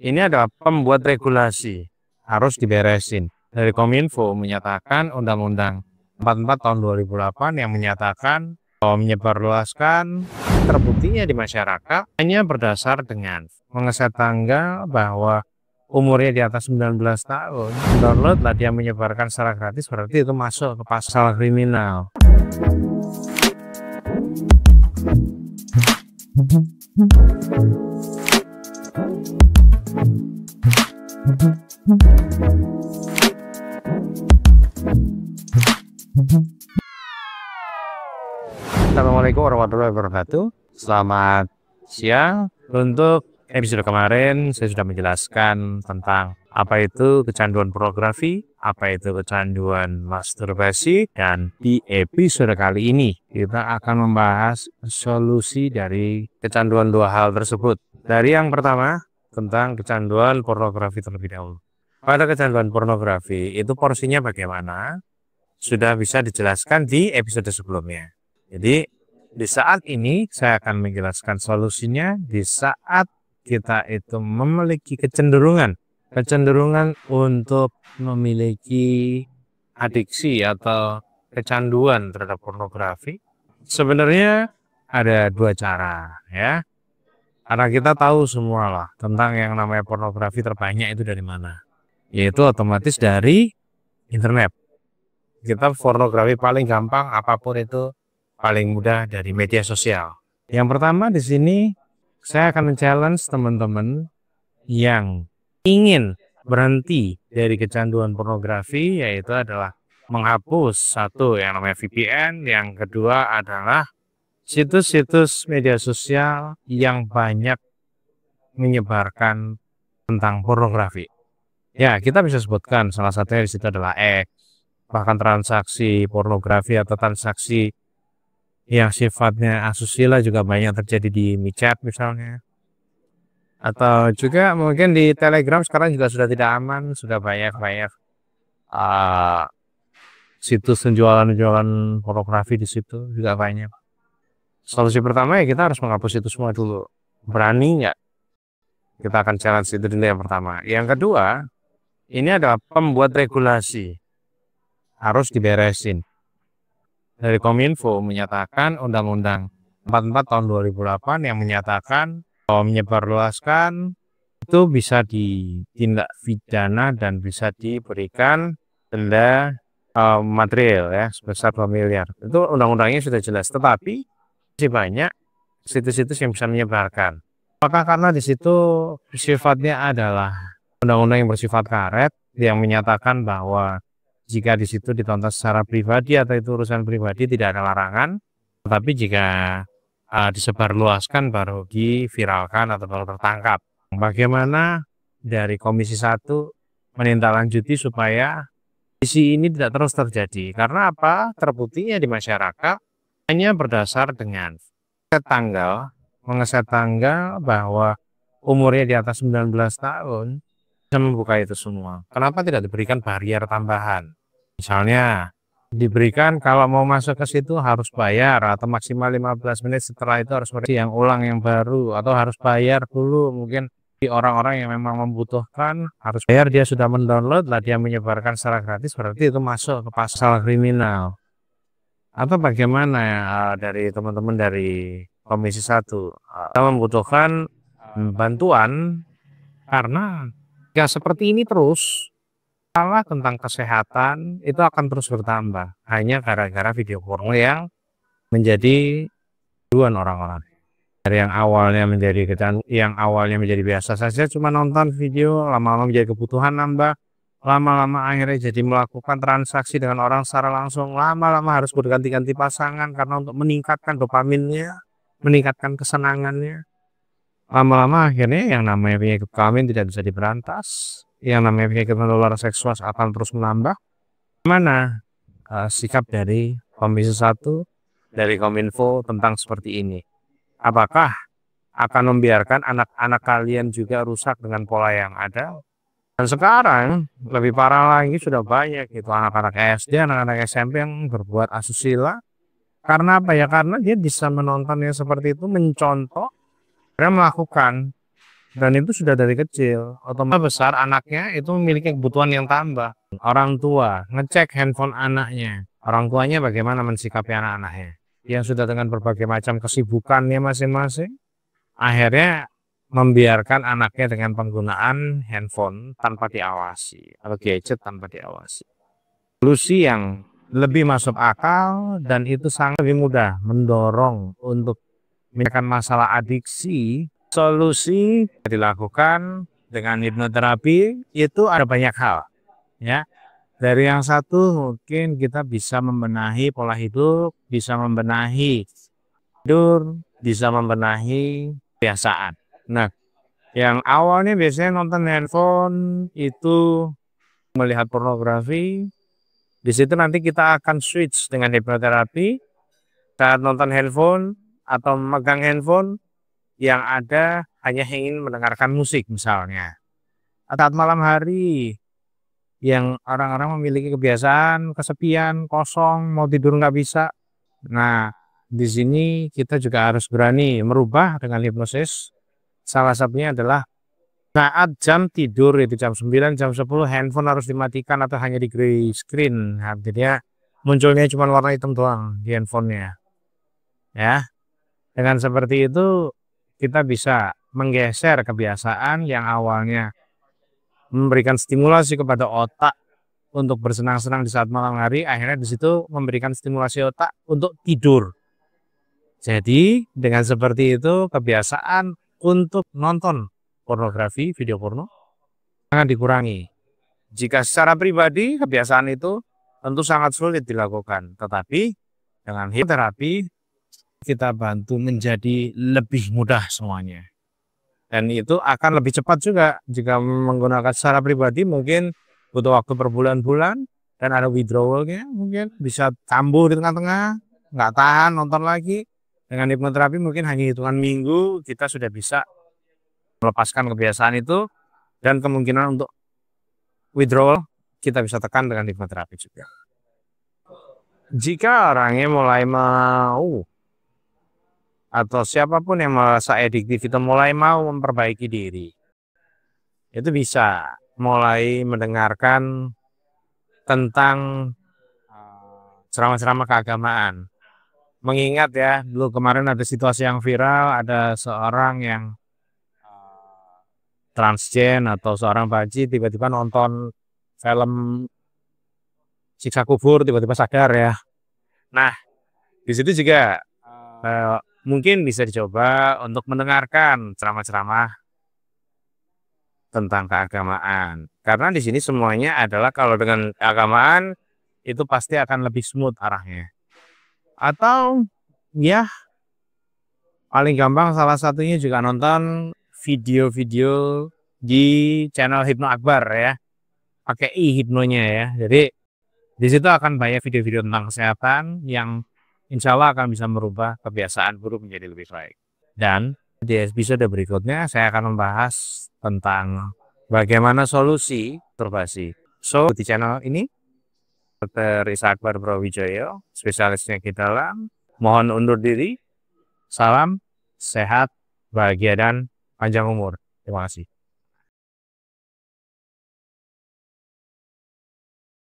Ini adalah pembuat regulasi, harus diberesin. Dari Kominfo menyatakan Undang-Undang 44 tahun 2008 yang menyatakan bahwa menyebarluaskan terbuktinya di masyarakat hanya berdasar dengan mengeset tanggal bahwa umurnya di atas 19 tahun. Download lah dia menyebarkan secara gratis, berarti itu masuk ke pasal kriminal. Assalamualaikum warahmatullahi wabarakatuh. Selamat siang. Untuk episode kemarin saya sudah menjelaskan tentang apa itu kecanduan pornografi, apa itu kecanduan masturbasi, dan di episode kali ini kita akan membahas solusi dari kecanduan dua hal tersebut. Dari yang pertama tentang kecanduan pornografi terlebih dahulu. Pada kecanduan pornografi itu porsinya bagaimana? Sudah bisa dijelaskan di episode sebelumnya. Jadi di saat ini saya akan menjelaskan solusinya di saat kita itu memiliki kecenderungan untuk memiliki adiksi atau kecanduan terhadap pornografi. Sebenarnya ada dua cara ya. Karena kita tahu semua lah tentang yang namanya pornografi terbanyak itu dari mana. Yaitu otomatis dari internet. Kita pornografi paling gampang apapun itu paling mudah dari media sosial. Yang pertama di sini saya akan men-challenge teman-teman yang ingin berhenti dari kecanduan pornografi, yaitu adalah menghapus satu yang namanya VPN, yang kedua adalah situs-situs media sosial yang banyak menyebarkan tentang pornografi. Ya, kita bisa sebutkan salah satunya di situ adalah X, bahkan transaksi pornografi atau transaksi yang sifatnya asusila juga banyak terjadi di michat misalnya, atau juga mungkin di Telegram sekarang juga sudah tidak aman, sudah banyak situs penjualan pornografi di situ juga banyak. Solusi pertama ya kita harus menghapus itu semua dulu. Berani nggak? Kita akan challenge itu dulu yang pertama. Yang kedua, ini adalah pembuat regulasi, harus diberesin. Dari Kominfo menyatakan Undang-Undang 44 tahun 2008 yang menyatakan bahwa menyebarluaskan itu bisa ditindak pidana dan bisa diberikan denda material ya sebesar 2 miliar. Itu undang-undangnya sudah jelas, tetapi masih banyak situs-situs yang bisa menyebarkan. Apakah karena di situ sifatnya adalah undang-undang yang bersifat karet yang menyatakan bahwa jika di situ ditonton secara pribadi atau itu urusan pribadi tidak ada larangan, tetapi jika disebarluaskan baru diviralkan atau baru tertangkap. Bagaimana dari Komisi 1 menindaklanjuti supaya isi ini tidak terus terjadi? Karena apa? Terbuktinya di masyarakat hanya berdasar dengan mengeset tanggal bahwa umurnya di atas 19 tahun bisa membuka itu semua. Kenapa tidak diberikan barrier tambahan? Misalnya diberikan kalau mau masuk ke situ harus bayar atau maksimal 15 menit setelah itu harus yang ulang yang baru, atau harus bayar dulu. Mungkin di orang-orang yang memang membutuhkan harus bayar, dia sudah mendownload lah dia menyebarkan secara gratis, berarti itu masuk ke pasal kriminal. Atau bagaimana ya dari teman-teman dari Komisi 1 kita membutuhkan bantuan karena jika seperti ini terus, masalah tentang kesehatan itu akan terus bertambah hanya gara-gara video porno yang menjadi tujuan orang-orang. Dari yang awalnya menjadi biasa saja cuma nonton video, lama-lama menjadi kebutuhan nambah, lama-lama akhirnya jadi melakukan transaksi dengan orang secara langsung, lama-lama harus berganti-ganti pasangan karena untuk meningkatkan dopaminnya, meningkatkan kesenangannya. Lama-lama akhirnya yang namanya penyakit kelamin tidak bisa diberantas, yang namanya penyakit menular seksual akan terus menambah. Mana sikap dari Komisi 1 dari Kominfo tentang seperti ini? Apakah akan membiarkan anak-anak kalian juga rusak dengan pola yang ada? Dan sekarang lebih parah lagi, sudah banyak itu anak-anak SD, anak-anak SMP yang berbuat asusila. Karena apa ya? Karena dia bisa menontonnya seperti itu, mencontoh, dan melakukan. Dan itu sudah dari kecil. Otomatis besar anaknya itu memiliki kebutuhan yang tambah. Orang tua ngecek handphone anaknya. Orang tuanya bagaimana mensikapi anak-anaknya. Yang sudah dengan berbagai macam kesibukannya masing-masing. Akhirnya membiarkan anaknya dengan penggunaan handphone tanpa diawasi. Atau gadget tanpa diawasi. Solusi yang lebih masuk akal dan itu sangat lebih mudah mendorong untuk menyelesaikan masalah adiksi. Solusi dilakukan dengan hipnoterapi itu ada banyak hal, ya. Dari yang satu mungkin kita bisa membenahi pola hidup, bisa membenahi tidur, bisa membenahi kebiasaan. Nah, yang awalnya biasanya nonton handphone itu melihat pornografi, di situ nanti kita akan switch dengan hipnoterapi saat nonton handphone atau memegang handphone yang ada hanya ingin mendengarkan musik misalnya. Saat malam hari yang orang-orang memiliki kebiasaan kesepian, kosong, mau tidur nggak bisa. Nah, di sini kita juga harus berani merubah dengan hipnosis. Salah satunya adalah saat jam tidur itu jam 9, jam 10 handphone harus dimatikan atau hanya di gray screen. Artinya munculnya cuma warna hitam doang di handphonenya. Ya, dengan seperti itu kita bisa menggeser kebiasaan yang awalnya memberikan stimulasi kepada otak untuk bersenang-senang di saat malam hari, akhirnya di situ memberikan stimulasi otak untuk tidur. Jadi dengan seperti itu kebiasaan untuk nonton pornografi, video porno sangat dikurangi. Jika secara pribadi kebiasaan itu tentu sangat sulit dilakukan, tetapi dengan hipnoterapi kita bantu menjadi lebih mudah semuanya. Dan itu akan lebih cepat juga. Jika menggunakan secara pribadi mungkin butuh waktu berbulan-bulan dan ada withdrawalnya, mungkin bisa kambuh di tengah-tengah, nggak tahan nonton lagi. Dengan hipnoterapi mungkin hanya hitungan minggu kita sudah bisa melepaskan kebiasaan itu dan kemungkinan untuk withdrawal kita bisa tekan dengan hipnoterapi juga. Jika orangnya mulai mau atau siapapun yang merasa adiktif itu mulai mau memperbaiki diri, itu bisa mulai mendengarkan tentang ceramah-ceramah keagamaan. Mengingat ya, dulu kemarin ada situasi yang viral, ada seorang yang transgen atau seorang baji tiba-tiba nonton film siksa kubur, tiba-tiba sadar ya. Nah, di situ juga mungkin bisa dicoba untuk mendengarkan ceramah-ceramah tentang keagamaan. Karena di sini semuanya adalah kalau dengan keagamaan itu pasti akan lebih smooth arahnya. Atau ya paling gampang salah satunya juga nonton video-video di channel Hipno Akbar ya. Pakai i-hipnonya ya. Jadi di situ akan banyak video-video tentang kesehatan yang insya Allah akan bisa merubah kebiasaan buruk menjadi lebih baik. Dan di episode berikutnya saya akan membahas tentang bagaimana solusi masturbasi. So di channel ini Dr. Isa Akbar Brawijaya, spesialisnya kita dalam. Mohon undur diri. Salam sehat, bahagia dan panjang umur. Terima kasih.